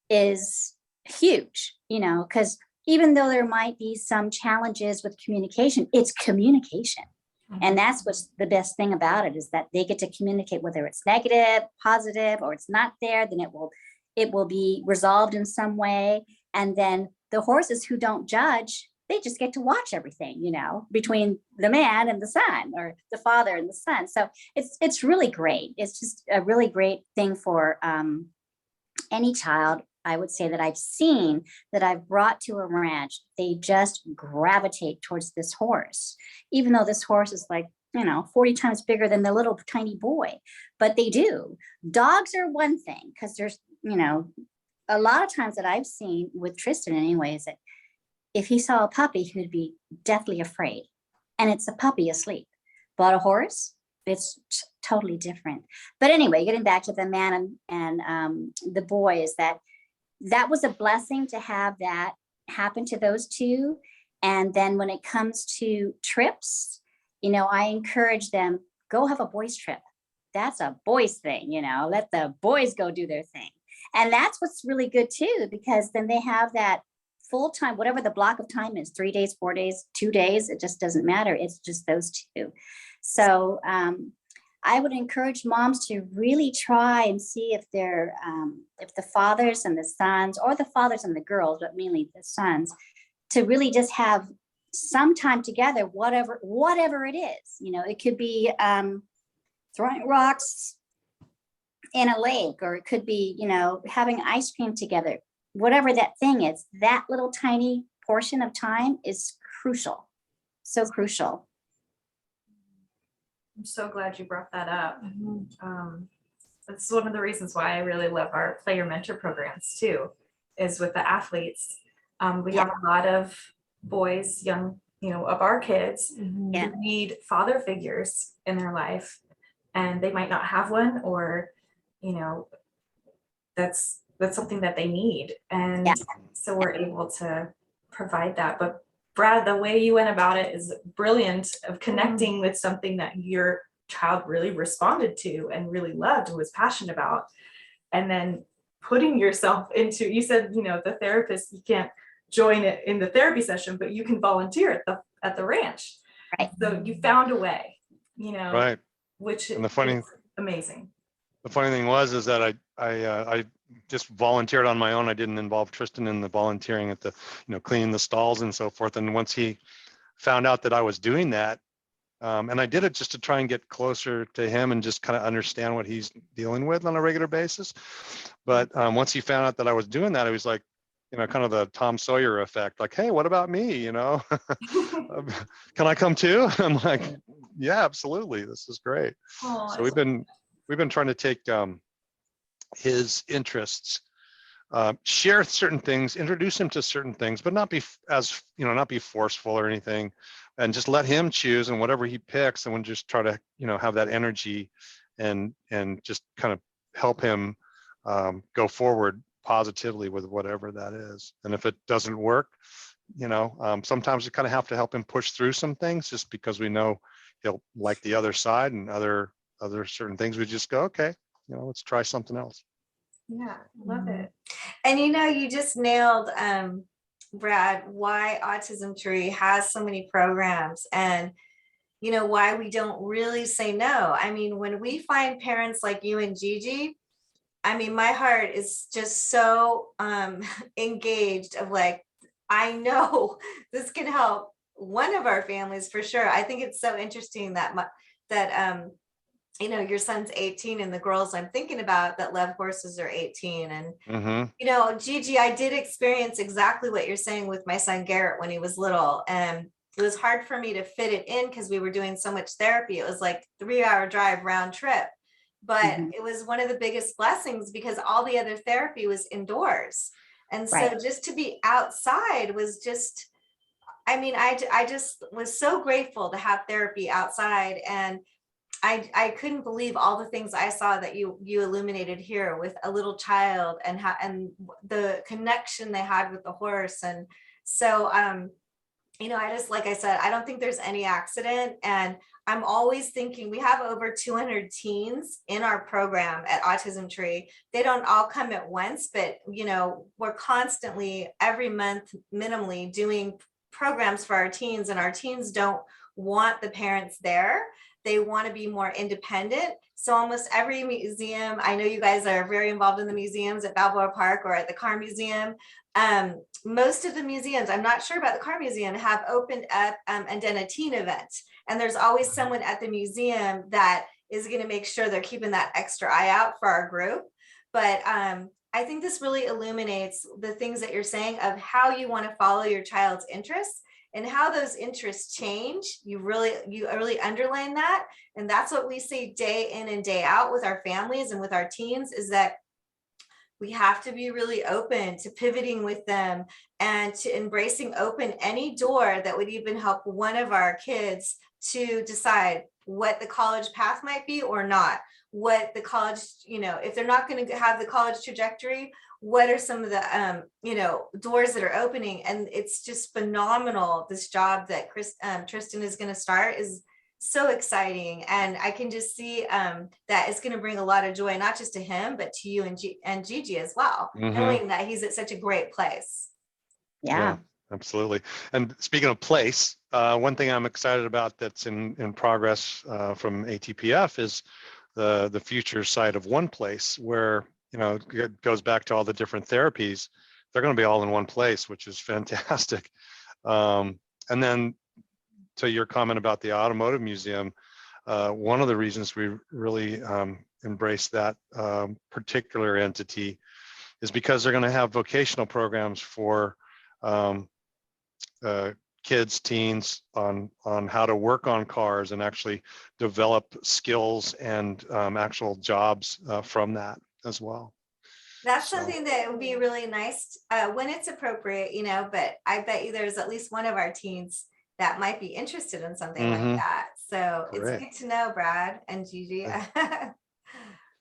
Speaker 7: is huge, because even though there might be some challenges with communication, it's communication. And that's what's the best thing about it, is that they get to communicate, whether it's negative, positive, or it's not there, then it will be resolved in some way. And then the horses who don't judge, they just get to watch everything, between the man and the son, or the father and the son. So it's really great. It's just a really great thing for any child, I would say, that I've seen, that I've brought to a ranch. They just gravitate towards this horse, even though this horse is like, 40 times bigger than the little tiny boy. But they do. Dogs are one thing, because there's, a lot of times that I've seen with Tristan anyway, is that if he saw a puppy, he would be deathly afraid. And it's a puppy asleep. But a horse, it's totally different. But anyway, getting back to the man and the boy, is that was a blessing to have that happen to those two. And then when it comes to trips, I encourage them, go have a boys trip. That's a boys thing, let the boys go do their thing. And that's what's really good too, because then they have that full time, whatever the block of time is, 3 days, 4 days, 2 days, it just doesn't matter. It's just those two. So I would encourage moms to really try and see if if the fathers and the sons, or the fathers and the girls, but mainly the sons, to really just have some time together, whatever it is. It could be throwing rocks in a lake, or it could be, having ice cream together. Whatever that thing is, that little tiny portion of time is crucial. So crucial.
Speaker 2: I'm so glad you brought that up. That's one of the reasons why I really love our player mentor programs too, is with the athletes. We have a lot of boys, young, of our kids, who need father figures in their life, and they might not have one, or, that's something that they need. And so we're able to provide that. But Brad, the way you went about it is brilliant, of connecting with something that your child really responded to and really loved and was passionate about. And then putting yourself into, you said, the therapist, you can't join it in the therapy session, but you can volunteer at the ranch.
Speaker 7: Right.
Speaker 2: So you found a way,
Speaker 1: Right.
Speaker 2: which
Speaker 1: And the funny,
Speaker 2: is amazing.
Speaker 1: The funny thing is that I just volunteered on my own. I didn't involve Tristan in the volunteering at the, cleaning the stalls and so forth. And once he found out that I was doing that, and I did it just to try and get closer to him and just kind of understand what he's dealing with on a regular basis. But once he found out that I was doing that, it was like, kind of the Tom Sawyer effect, like, hey, what about me? Can I come too? I'm like, yeah, absolutely. This is great. So we've been trying to take his interests share certain things, introduce him to certain things, but not be as, not be forceful or anything, and just let him choose, and whatever he picks, and we'll just try to, have that energy and just kind of help him go forward positively with whatever that is. And if it doesn't work, sometimes we kind of have to help him push through some things, just because we know he'll like the other side, and other certain things we just go, okay, let's try something else.
Speaker 2: Yeah, love it.
Speaker 3: And you just nailed, Brad, why Autism Tree has so many programs, and why we don't really say no. I mean, when we find parents like you and Gigi, I mean, my heart is just so engaged of like, I know this can help one of our families for sure. I think it's so interesting that your son's 18 and the girls I'm thinking about that love horses are 18. And, Gigi, I did experience exactly what you're saying with my son Garrett when he was little. And it was hard for me to fit it in because we were doing so much therapy. It was like 3-hour drive round trip. But it was one of the biggest blessings because all the other therapy was indoors. And so just to be outside was just, I mean, I just was so grateful to have therapy outside. And I couldn't believe all the things I saw that you illuminated here with a little child, and the connection they had with the horse. And so, I just, like I said, I don't think there's any accident. And I'm always thinking we have over 200 teens in our program at Autism Tree. They don't all come at once, but, we're constantly every month minimally doing programs for our teens, and our teens don't want the parents there. They want to be more independent. So almost every museum, I know you guys are very involved in the museums at Balboa Park or at the Car Museum. Most of the museums, I'm not sure about the Car Museum, have opened up and done a teen event. And there's always someone at the museum that is going to make sure they're keeping that extra eye out for our group. But I think this really illuminates the things that you're saying of how you want to follow your child's interests and how those interests change. You really underline that. And that's what we say day in and day out with our families and with our teens, is that we have to be really open to pivoting with them and to embracing open any door that would even help one of our kids to decide what the college path might be or not. What the college, if they're not going to have the college trajectory, what are some of the, doors that are opening? And it's just phenomenal. This job that Tristan is going to start is so exciting. And I can just see that it's going to bring a lot of joy, not just to him, but to you and Gigi as well, knowing that he's at such a great place.
Speaker 7: Yeah.
Speaker 1: Absolutely. And speaking of place, one thing I'm excited about that's in progress from ATPF is the future site of One Place, where it goes back to all the different therapies. They're going to be all in one place, which is fantastic. And then to your comment about the automotive museum, one of the reasons we really embrace that particular entity is because they're going to have vocational programs for kids, teens on how to work on cars and actually develop skills and actual jobs from that as well.
Speaker 3: That's something that would be really nice when it's appropriate, but I bet you there's at least one of our teens that might be interested in something like that. So it's good to know, Brad and Gigi.
Speaker 2: I'm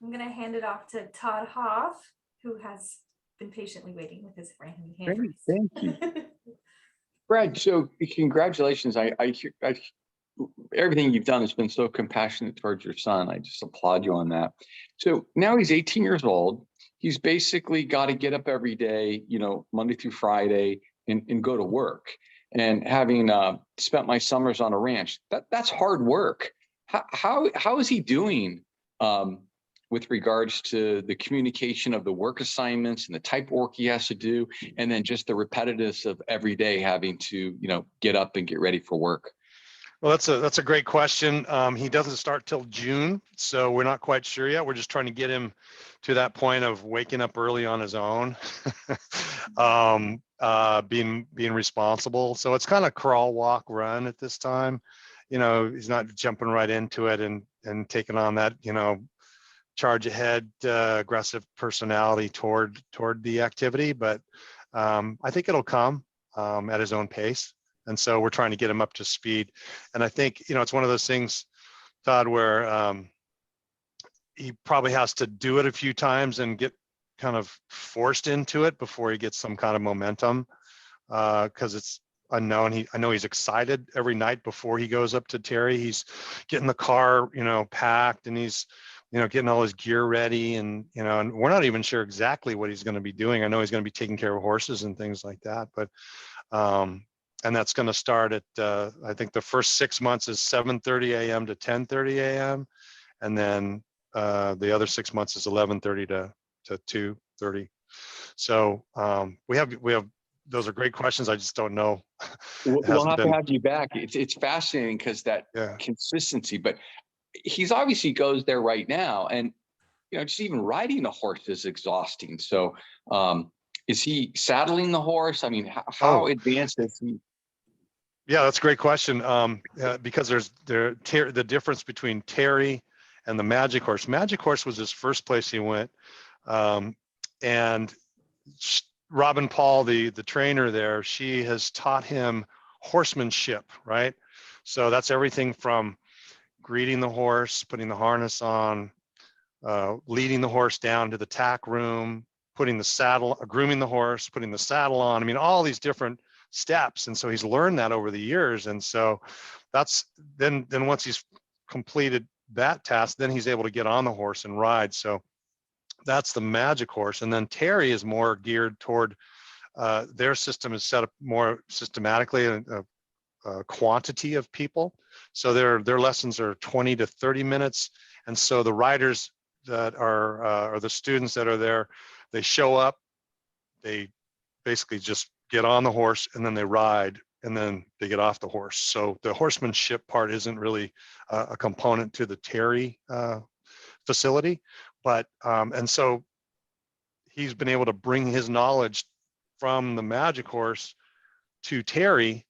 Speaker 2: going to hand it off to Todd Hoff, who has been patiently waiting with his hand
Speaker 8: Great,
Speaker 2: raised.
Speaker 8: thank you. Brad, so congratulations. I everything you've done has been so compassionate towards your son. I just applaud you on that. So now he's 18 years old. He's basically got to get up every day, Monday through Friday and go to work. And having spent my summers on a ranch, that's hard work. How is he doing with regards to the communication of the work assignments and the type of work he has to do, and then just the repetitiveness of every day having to, get up and get ready for work?
Speaker 1: Well, that's a great question. He doesn't start till June, so we're not quite sure yet. We're just trying to get him to that point of waking up early on his own, being responsible. So it's kind of crawl, walk, run at this time. He's not jumping right into it and taking on that, charge ahead, aggressive personality toward the activity, but I think it'll come at his own pace. And so we're trying to get him up to speed. And I think, it's one of those things, Todd, where he probably has to do it a few times and get kind of forced into it before he gets some kind of momentum, because it's unknown. I know he's excited every night before he goes up to Terry. He's getting the car, packed, and he's, getting all his gear ready, and and we're not even sure exactly what he's going to be doing. I know he's going to be taking care of horses and things like that, but and that's going to start at I think the first 6 months is 7:30 a.m. to 10:30 a.m. and then the other 6 months is 11:30 to 2:30. So we have those are great questions. I just don't know.
Speaker 8: We'll have to have you back. It's fascinating because that
Speaker 1: Yeah.
Speaker 8: consistency, but he's obviously goes there right now, and just even riding the horse is exhausting. So is he saddling the horse? I mean, how advanced is he?
Speaker 1: Yeah, that's a great question. Because there's the difference between Terry and the Magic Horse. Magic Horse was his first place he went, and Robin Paul, the trainer there, she has taught him horsemanship, right? So that's everything from greeting the horse, putting the harness on, leading the horse down to the tack room, putting the saddle, grooming the horse, putting the saddle on. I mean, all these different steps. And so he's learned that over the years. And so that's then once he's completed that task, then he's able to get on the horse and ride. So that's the Magic Horse. And then Terry is more geared toward their system is set up more systematically, a quantity of people. So their lessons are 20 to 30 minutes. And so the riders that are or the students that are there, they show up, they basically just get on the horse, and then they ride, and then they get off the horse. So the horsemanship part isn't really a component to the Terry facility, but and so he's been able to bring his knowledge from the Magic Horse to Terry,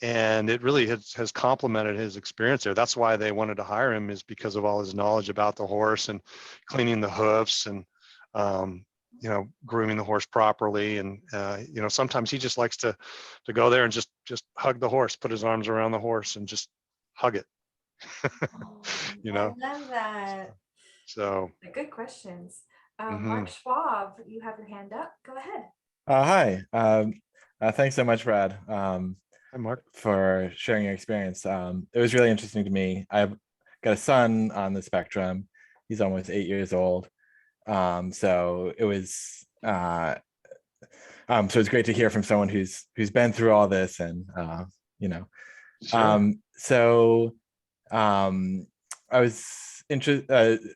Speaker 1: and it really has complemented his experience there. That's why they wanted to hire him, is because of all his knowledge about the horse and cleaning the hoofs and grooming the horse properly. And sometimes he just likes to go there and just hug the horse, put his arms around the horse and just hug it.
Speaker 2: I love that.
Speaker 1: So
Speaker 2: Good questions.
Speaker 1: Mhm.
Speaker 2: Mark Schwab, you have your hand up. Go ahead.
Speaker 9: Hi. Thanks so much, Brad,
Speaker 1: hi, Mark.
Speaker 9: for sharing your experience. It was really interesting to me. I've got a son on the spectrum. He's almost 8 years old. So it was so it's great to hear from someone who's been through all this, and
Speaker 1: Sure.
Speaker 9: I was interested.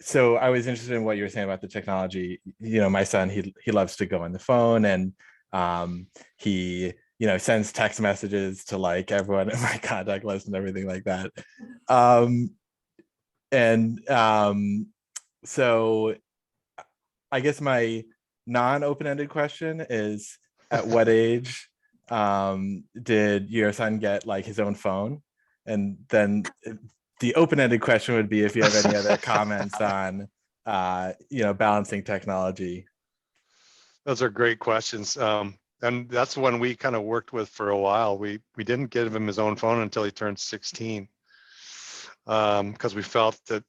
Speaker 9: So I was interested in what you were saying about the technology. My son, he loves to go on the phone, and he sends text messages to like everyone in my contact list and everything like that. So I guess my non-open-ended question is, at what age did your son get like his own phone? And then the open-ended question would be if you have any other comments on balancing technology.
Speaker 1: Those are great questions. And that's one we kind of worked with for a while. We didn't give him his own phone until he turned 16, because we felt that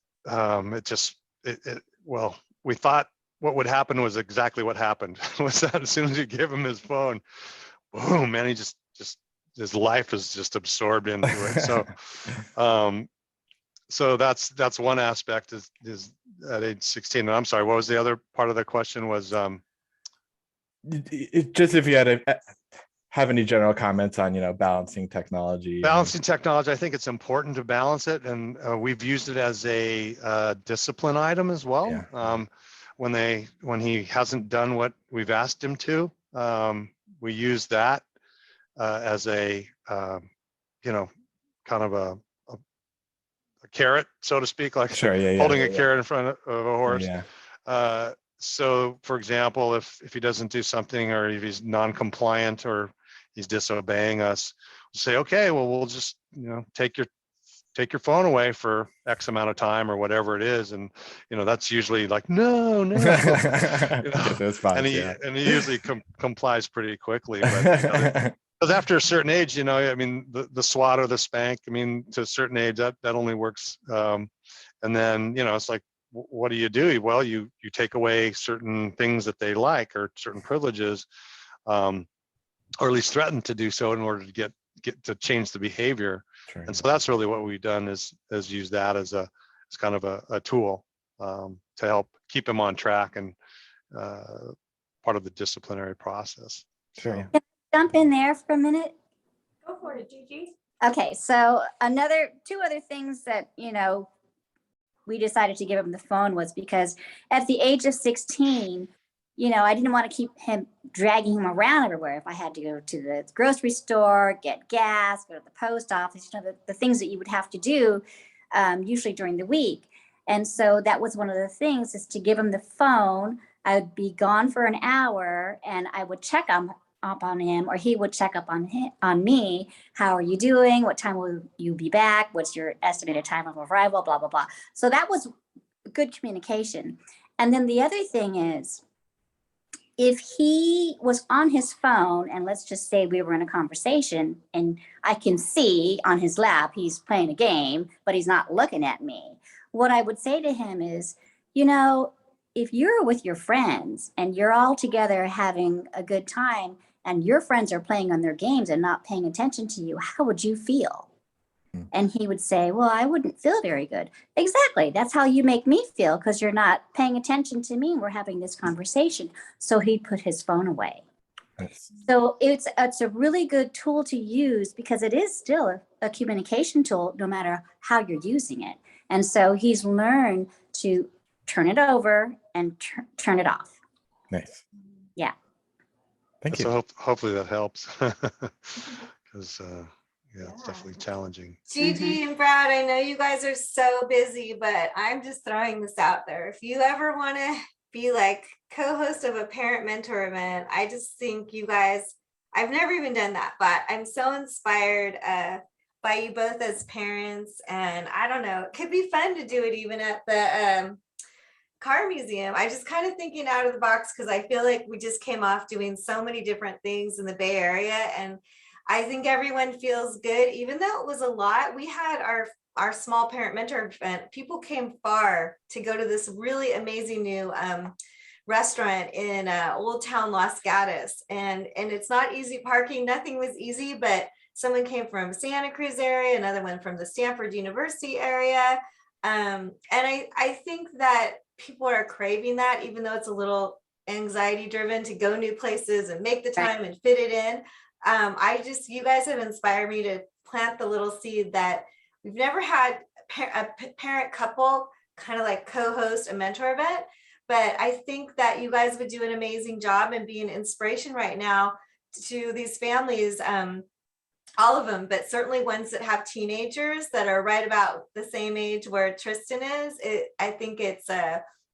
Speaker 1: we thought what would happen was exactly what happened. Was that as soon as you give him his phone, boom, man, he just his life is just absorbed into it. So that's one aspect is at age 16. And I'm sorry, what was the other part of the question? Was
Speaker 9: just if you had have any general comments on balancing technology.
Speaker 1: Balancing technology, I think it's important to balance it, and we've used it as a discipline item as well.
Speaker 9: Yeah.
Speaker 1: When he hasn't done what we've asked him to, we use that as a kind of a carrot, so to speak, like
Speaker 9: Sure, yeah.
Speaker 1: holding a carrot in front of a horse.
Speaker 9: Yeah.
Speaker 1: So, for example, if he doesn't do something, or if he's non-compliant, or he's disobeying us, we'll say, okay, well, we'll just take your take your phone away for X amount of time or whatever it is. And, that's usually like, no, no.
Speaker 9: Get those spots,
Speaker 1: and he
Speaker 9: yeah.
Speaker 1: and he usually complies pretty quickly. But because after a certain age, I mean, the swat or the spank, I mean, to a certain age, that only works. And then, it's like, what do you do? Well, you take away certain things that they like or certain privileges, or at least threaten to do so in order to get to change the behavior.
Speaker 9: Sure.
Speaker 1: And so that's really what we've done is use that as kind of a tool to help keep him on track and part of the disciplinary process.
Speaker 9: Sure.
Speaker 1: So,
Speaker 7: Jump in there for a minute.
Speaker 2: Go for it, Gigi.
Speaker 7: Okay, so two other things that, we decided to give him the phone was because at the age of 16, I didn't want to keep dragging him around everywhere. If I had to go to the grocery store, get gas, go to the post office, the things that you would have to do usually during the week. And so that was one of the things, is to give him the phone. I would be gone for an hour and I would check up on him, or he would check up on me. How are you doing? What time will you be back? What's your estimated time of arrival? Blah, blah, blah. So that was good communication. And then the other thing is, if he was on his phone, and let's just say we were in a conversation and I can see on his lap he's playing a game, but he's not looking at me, what I would say to him is, if you're with your friends and you're all together having a good time and your friends are playing on their games and not paying attention to you, how would you feel? And he would say, well, I wouldn't feel very good. Exactly. That's how you make me feel, because you're not paying attention to me. We're having this conversation. So he'd put his phone away.
Speaker 9: Nice.
Speaker 7: So it's a really good tool to use, because it is still a communication tool, no matter how you're using it. And so he's learned to turn it over and turn it off.
Speaker 9: Nice.
Speaker 7: Yeah.
Speaker 9: Thank you.
Speaker 1: so hopefully that helps, because it's definitely challenging.
Speaker 3: Gigi and Brad, I know you guys are so busy, but I'm just throwing this out there. If you ever want to be like co-host of a parent mentor event, I just think you guys, I've never even done that, but I'm so inspired by you both as parents. And I don't know, it could be fun to do it even at the car museum. I just kind of thinking out of the box, because I feel like we just came off doing so many different things in the Bay Area, and I think everyone feels good, even though it was a lot. We had our small parent mentor event. People came far to go to this really amazing new restaurant in Old Town Los Gatos, and it's not easy parking. Nothing was easy, but someone came from Santa Cruz area, another one from the Stanford University area, and I think that people are craving that, even though it's a little anxiety driven to go new places and make the time and fit it in. You guys have inspired me to plant the little seed that we've never had a parent couple kind of like co-host a mentor event, but I think that you guys would do an amazing job and be an inspiration right now to these families, all of them, but certainly ones that have teenagers that are right about the same age where Tristan is. I think it's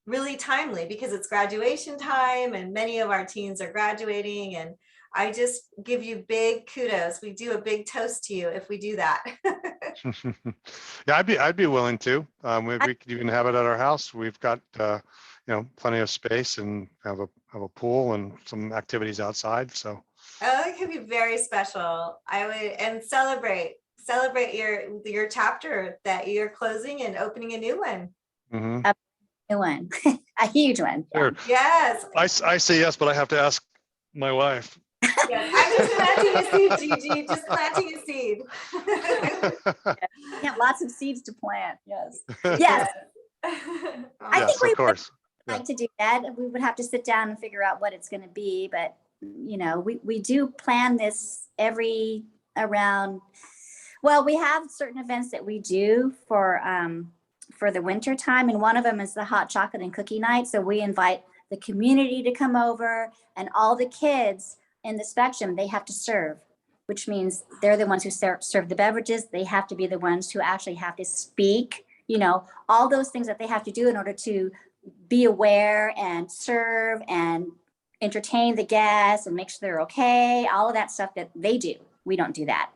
Speaker 3: really timely, because it's graduation time and many of our teens are graduating, and I just give you big kudos. We do a big toast to you if we do that.
Speaker 1: Yeah, I'd be willing to. We could even have it at our house. We've got plenty of space and have a pool and some activities outside. So
Speaker 3: It could be very special. I would, and celebrate your chapter that you're closing and opening a new one.
Speaker 1: mm-hmm.
Speaker 7: A new one, a huge one.
Speaker 1: Sure.
Speaker 3: Yes.
Speaker 1: I say yes, but I have to ask my wife.
Speaker 3: Yes. I'm just planting a seed, Gigi. Just planting a seed.
Speaker 7: We have lots of seeds to plant. Yes. Yes. I
Speaker 1: Yes,
Speaker 7: think we
Speaker 1: of course.
Speaker 7: would like to do that. We would have to sit down and figure out what it's going to be, but we do plan this around. Well, we have certain events that we do for the winter time, and one of them is the hot chocolate and cookie night. So we invite the community to come over, and all the kids in the spectrum, they have to serve, which means they're the ones who serve the beverages. They have to be the ones who actually have to speak, all those things that they have to do in order to be aware and serve and entertain the guests and make sure they're okay. All of that stuff that they do. We don't do that.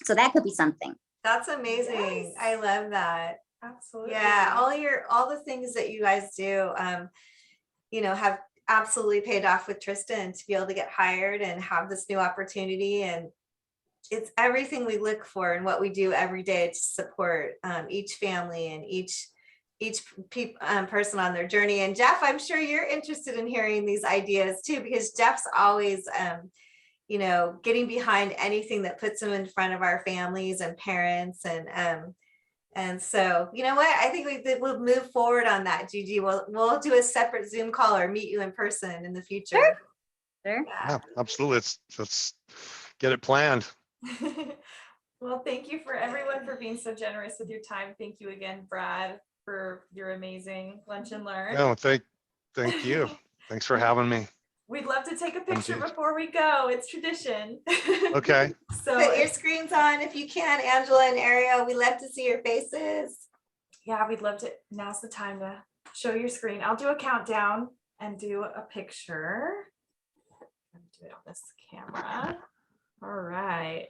Speaker 7: So that could be something.
Speaker 3: That's amazing.
Speaker 2: Yes.
Speaker 3: I love that.
Speaker 2: Absolutely.
Speaker 3: Yeah, all the things that you guys do, have absolutely paid off with Tristan to be able to get hired and have this new opportunity. And it's everything we look for and what we do every day to support each family and each person on their journey. And Jeff, I'm sure you're interested in hearing these ideas too, because Jeff's always getting behind anything that puts him in front of our families and parents. And so, you know what? I think we'll move forward on that, Gigi. We'll do a separate Zoom call or meet you in person in the future.
Speaker 7: Sure.
Speaker 1: Yeah, absolutely. Let's get it planned.
Speaker 2: Well, thank you for everyone for being so generous with your time. Thank you again, Brad, for your amazing lunch and learn.
Speaker 1: No, thank you. Thanks for having me.
Speaker 2: We'd love to take a picture
Speaker 1: Gigi.
Speaker 2: before we go. It's tradition.
Speaker 1: Okay.
Speaker 2: So
Speaker 3: Put your screens on if you can, Angela and Ariel. We love to see your faces.
Speaker 2: yeah, we'd love to. Now's the time to show your screen. I'll do a countdown and do a picture. Do it on this camera. All right.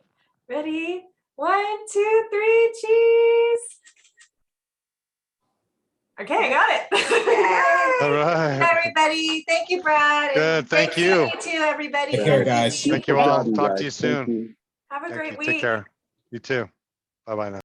Speaker 2: Ready? 1, 2, 3, cheese. Okay, I got it.
Speaker 1: All right.
Speaker 3: Everybody, thank you, Brad. and
Speaker 1: Good, thank
Speaker 3: great seeing
Speaker 1: you.
Speaker 3: You too, everybody.
Speaker 4: Take care,
Speaker 3: Have a good
Speaker 4: guys.
Speaker 3: week.
Speaker 1: Thank you
Speaker 8: Good
Speaker 1: all.
Speaker 8: job,
Speaker 1: Talk
Speaker 8: guys.
Speaker 1: to you
Speaker 8: Thank
Speaker 1: soon.
Speaker 8: you.
Speaker 2: Have a
Speaker 1: Thank
Speaker 2: great
Speaker 1: you.
Speaker 2: week.
Speaker 1: Take care. You too. Bye-bye now.